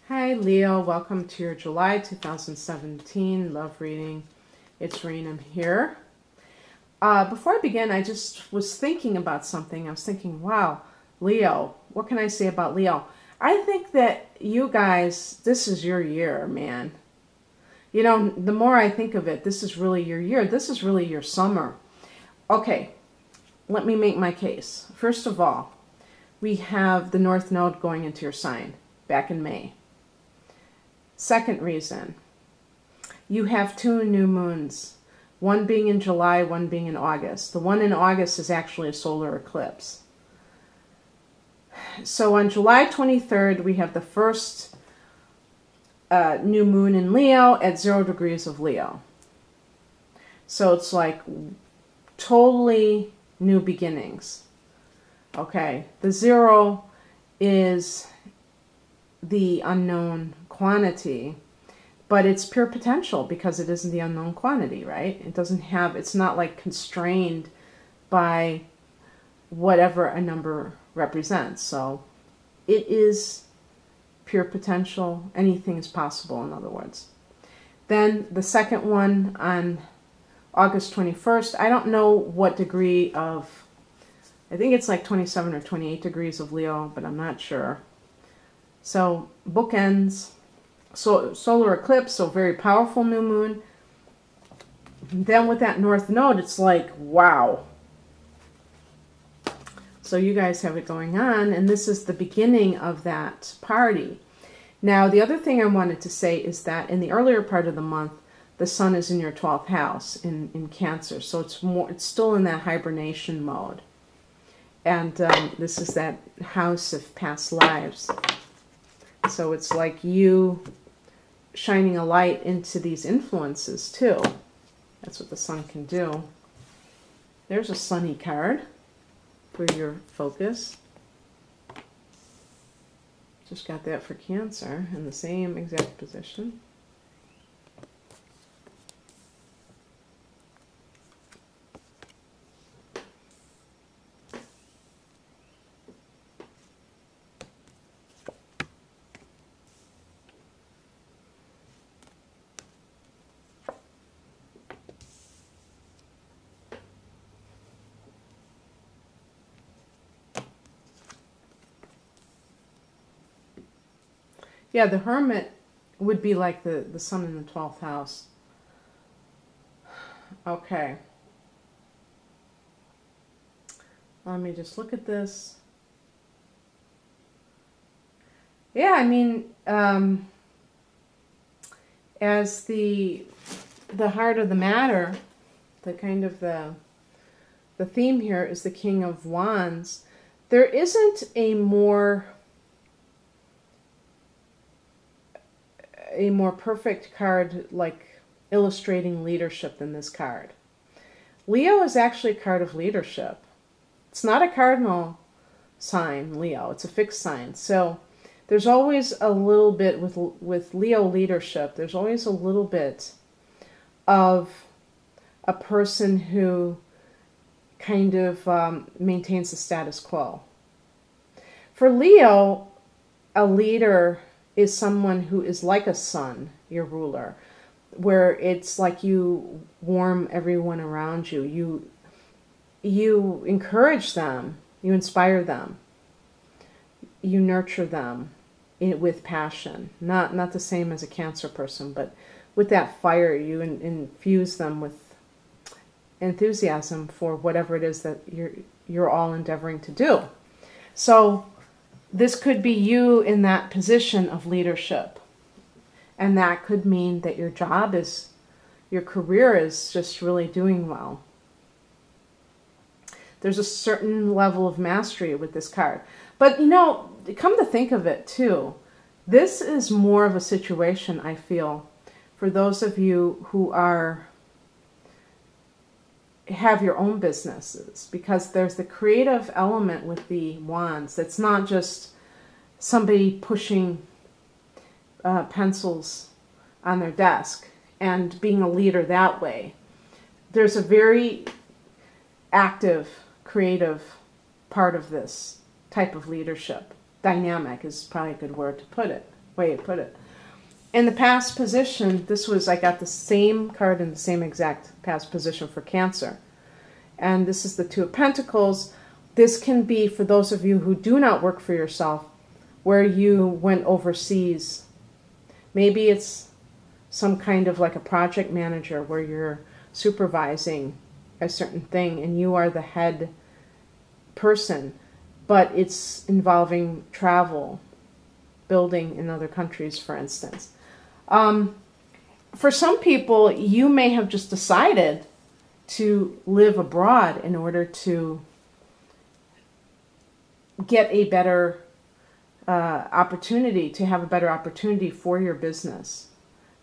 Hi Leo, welcome to your July 2017 love reading. It's Rain, I'm here. Before I begin, I just was thinking about something. I was thinking, wow, Leo, what can I say about Leo? I think that you guys, this is your year, man. You know, the more I think of it, this is really your year. This is really your summer. Okay, let me make my case. First of all, we have the North Node going into your sign back in May. Second reason, you have two new moons, one being in July, one being in August. The one in August is actually a solar eclipse. So on July 23rd, we have the first new moon in Leo at 0 degrees of Leo. So it's like totally new beginnings. Okay, the 0 is the unknown quantity, but it's pure potential because it isn't the unknown quantity, right? It doesn't have, it's not like constrained by whatever a number represents. So it is pure potential. Anything is possible, in other words. Then the second one on August 21st, I don't know what degree of, I think it's like 27 or 28 degrees of Leo, but I'm not sure. So bookends, so solar eclipse, so very powerful new moon. Then with that North Node, it's like, wow. So you guys have it going on, and this is the beginning of that party. Now, the other thing I wanted to say is that in the earlier part of the month, the sun is in your 12th house in Cancer, so it's still in that hibernation mode. And this is that house of past lives. So it's like you shining a light into these influences too. That's what the sun can do. There's a sunny card for your focus. Just got that for Cancer in the same exact position. Yeah, the Hermit would be like the sun in the 12th house. Okay. Let me just look at this. Yeah, I mean, as the heart of the matter, the kind of the theme here is the King of Wands. There isn't a more perfect card like illustrating leadership than this card. Leo is actually a card of leadership. It's not a cardinal sign, Leo. It's a fixed sign. So there's always a little bit with Leo leadership, there's always a little bit of a person who kind of maintains the status quo. For Leo, a leader is someone who is like a sun, your ruler, where it's like you warm everyone around you. You encourage them, you inspire them, you nurture them with passion. Not the same as a Cancer person, but with that fire, you infuse them with enthusiasm for whatever it is that you're all endeavoring to do. So this could be you in that position of leadership. And that could mean that your job is, your career is just really doing well. There's a certain level of mastery with this card. But, you know, come to think of it too, this is more of a situation, I feel, for those of you who have your own businesses, because there's the creative element with the wands. That's not just somebody pushing pencils on their desk and being a leader that way. There's a very active, creative part of this type of leadership. Dynamic is probably a good word to put it. way you put it. In the past position, I got the same card in the same exact past position for Cancer. And this is the Two of Pentacles. This can be for those of you who do not work for yourself, where you went overseas. Maybe it's some kind of like a project manager where you're supervising a certain thing and you are the head person, but it's involving travel, building in other countries, for instance. For some people, you may have just decided to live abroad in order to get a better opportunity, to have a better opportunity for your business,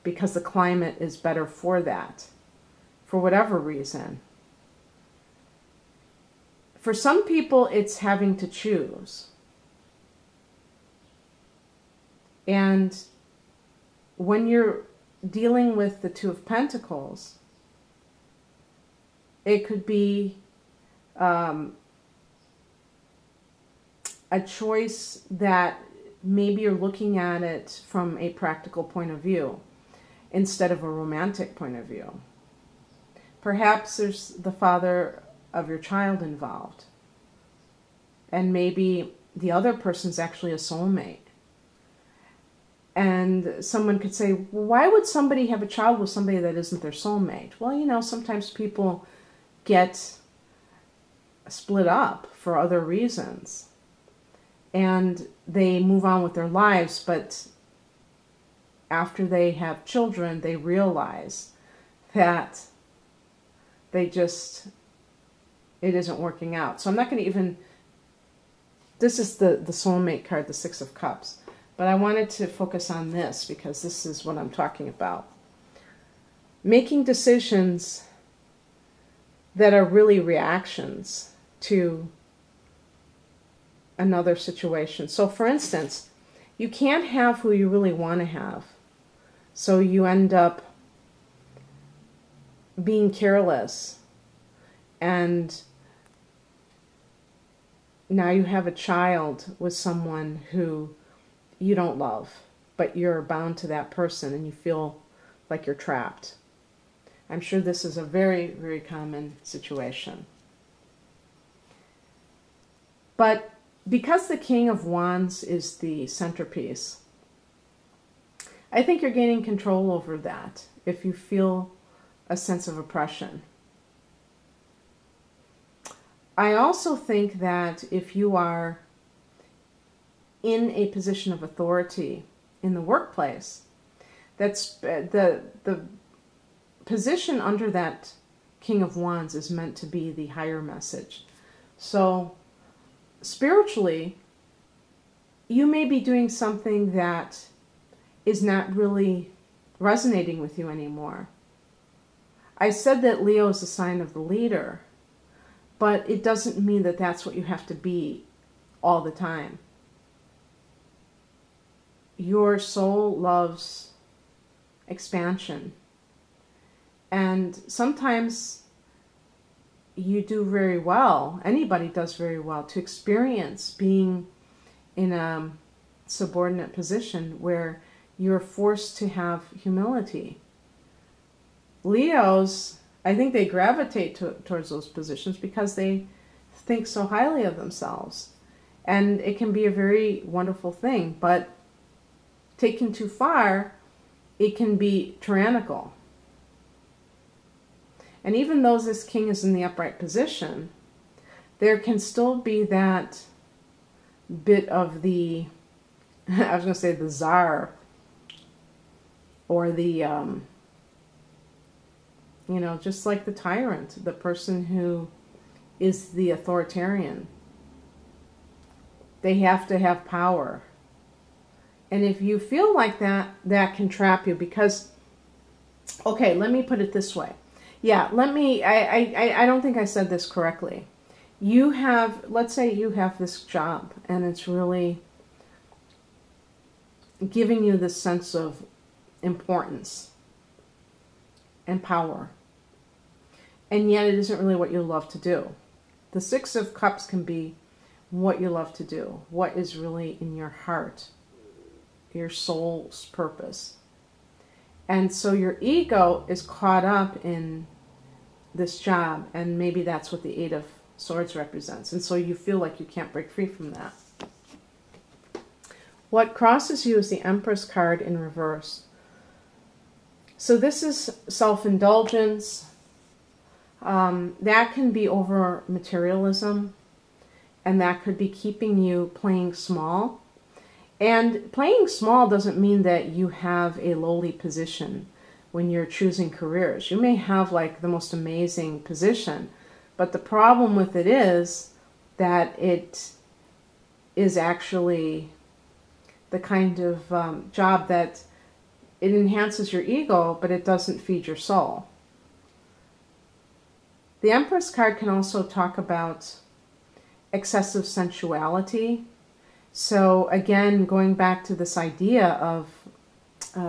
because the climate is better for that, for whatever reason. For some people, it's having to choose. And when you're dealing with the Two of Pentacles, it could be a choice that maybe you're looking at it from a practical point of view instead of a romantic point of view. Perhaps there's the father of your child involved, and maybe the other person's actually a soulmate. And someone could say, well, why would somebody have a child with somebody that isn't their soulmate? Well, you know, sometimes people get split up for other reasons, and they move on with their lives, but after they have children, they realize that it isn't working out. So I'm not going to even, this is the soulmate card, the Six of Cups. But I wanted to focus on this because this is what I'm talking about. Making decisions that are really reactions to another situation. So for instance, you can't have who you really want to have. So you end up being careless, and now you have a child with someone who you don't love, but you're bound to that person and you feel like you're trapped. I'm sure this is a very, very common situation. But because the King of Wands is the centerpiece, I think you're gaining control over that if you feel a sense of oppression. I also think that if you are in a position of authority in the workplace, that's the position under that King of Wands is meant to be the higher message. So spiritually, you may be doing something that is not really resonating with you anymore. I said that Leo is a sign of the leader, but it doesn't mean that that's what you have to be all the time. Your soul loves expansion. And sometimes you do very well, anybody does very well, to experience being in a subordinate position where you're forced to have humility. Leos, I think they gravitate towards those positions because they think so highly of themselves. And it can be a very wonderful thing, but taken too far, it can be tyrannical. And even though this king is in the upright position, there can still be that bit of the, I was going to say the czar, or the, you know, just like the tyrant, the person who is the authoritarian. They have to have power. And if you feel like that, that can trap you because, okay, let me put it this way. Yeah, I don't think I said this correctly. You have, let's say you have this job and it's really giving you this sense of importance and power. And yet it isn't really what you love to do. The Six of Cups can be what you love to do, what is really in your heart. your soul's purpose. And so your ego is caught up in this job, and maybe that's what the Eight of Swords represents. And so you feel like you can't break free from that. What crosses you is the Empress card in reverse. So this is self-indulgence. That can be over materialism, and that could be keeping you playing small. And playing small doesn't mean that you have a lowly position when you're choosing careers. You may have like the most amazing position, but the problem with it is that it is actually the kind of job that it enhances your ego, but it doesn't feed your soul. The Empress card can also talk about excessive sensuality. So again, going back to this idea of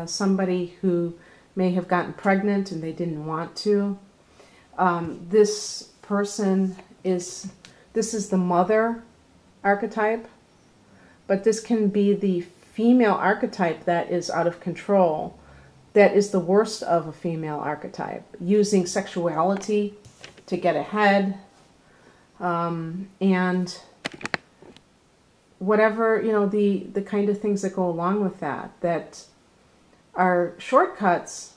somebody who may have gotten pregnant and they didn't want to. This person is the mother archetype, but this can be the female archetype that is out of control, that is the worst of a female archetype, using sexuality to get ahead, and whatever, you know, the kind of things that go along with that, that are shortcuts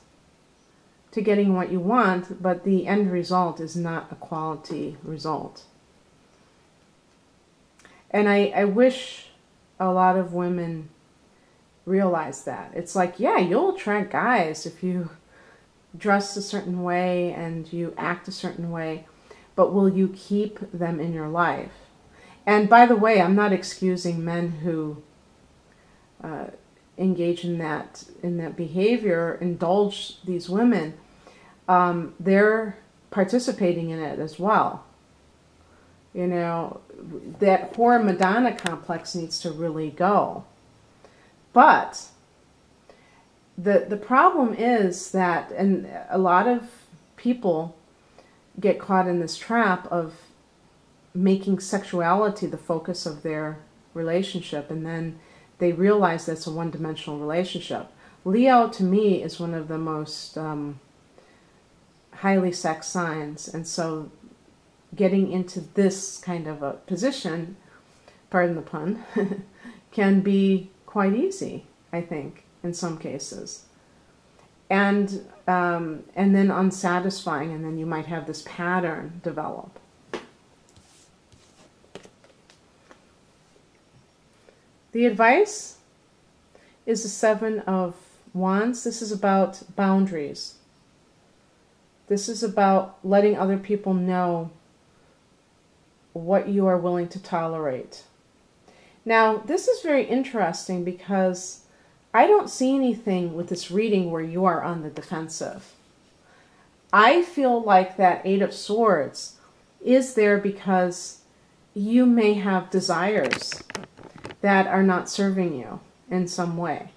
to getting what you want, but the end result is not a quality result. And I wish a lot of women realize that. It's like, yeah, you'll attract guys if you dress a certain way and you act a certain way, but will you keep them in your life? And by the way, I'm not excusing men who engage in that behavior, indulge these women. They're participating in it as well. You know, that whore Madonna complex needs to really go. But the problem is that, and a lot of people get caught in this trap of making sexuality the focus of their relationship, and then they realize that's a one-dimensional relationship. Leo, to me, is one of the most highly sex signs, and so getting into this kind of a position, pardon the pun, can be quite easy, I think, in some cases. And then unsatisfying, and then you might have this pattern develop. The advice is the Seven of Wands. This is about boundaries. This is about letting other people know what you are willing to tolerate. Now, this is very interesting because I don't see anything with this reading where you are on the defensive. I feel like that Eight of Swords is there because you may have desires that are not serving you in some way.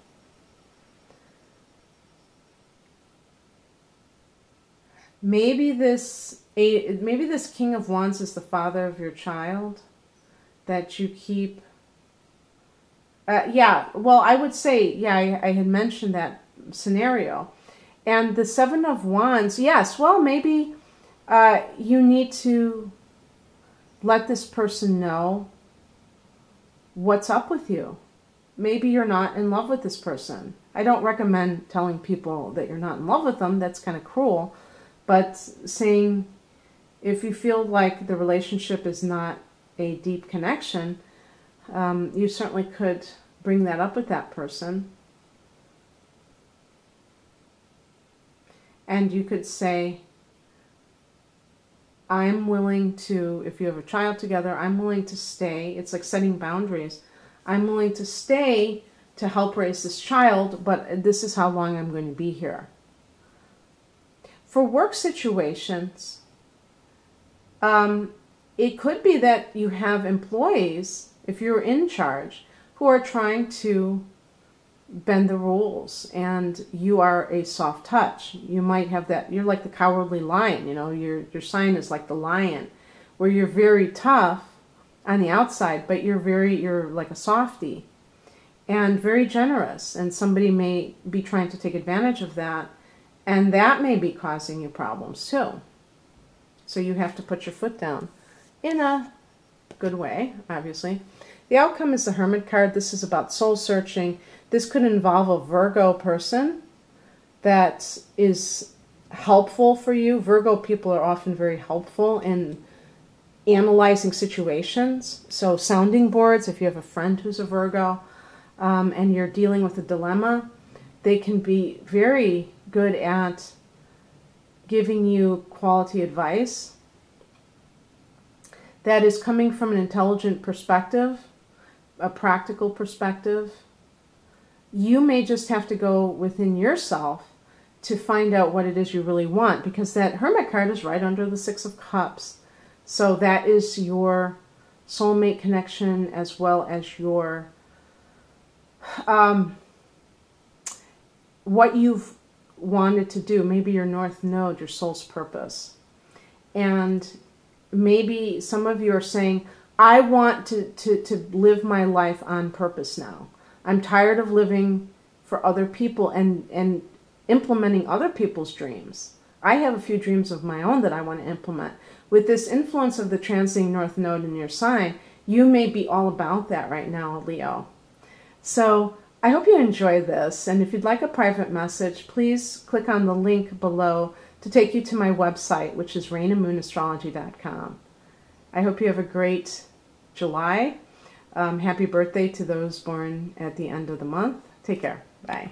Maybe this King of Wands is the father of your child that you keep. Yeah, well, I would say, yeah, I had mentioned that scenario. And the Seven of Wands, yes, well, maybe you need to let this person know what's up with you. Maybe you're not in love with this person. I don't recommend telling people that you're not in love with them. That's kind of cruel. But saying, if you feel like the relationship is not a deep connection, you certainly could bring that up with that person. And you could say, I'm willing to, if you have a child together, I'm willing to stay. It's like setting boundaries. I'm willing to stay to help raise this child, but this is how long I'm going to be here. For work situations, it could be that you have employees, if you're in charge, who are trying to bend the rules, and you are a soft touch. You might have that, you're like the cowardly lion, you know, your sign is like the lion, where you're very tough on the outside, but you're like a softie. and very generous, and somebody may be trying to take advantage of that, and that may be causing you problems too. So you have to put your foot down in a good way, obviously. The outcome is the Hermit card. This is about soul searching. This could involve a Virgo person that is helpful for you. Virgo people are often very helpful in analyzing situations. So sounding boards, if you have a friend who's a Virgo and you're dealing with a dilemma, they can be very good at giving you quality advice that is coming from an intelligent perspective, a practical perspective. You may just have to go within yourself to find out what it is you really want, because that Hermit card is right under the Six of Cups. So that is your soulmate connection, as well as your what you've wanted to do, maybe your North Node, your soul's purpose. And maybe some of you are saying, I want to live my life on purpose now. I'm tired of living for other people and implementing other people's dreams. I have a few dreams of my own that I want to implement. With this influence of the transiting North Node in your sign, you may be all about that right now, Leo. So I hope you enjoy this, and if you'd like a private message, please click on the link below to take you to my website, which is rainandmoonastrology.com. I hope you have a great July. Happy birthday to those born at the end of the month. Take care. Bye.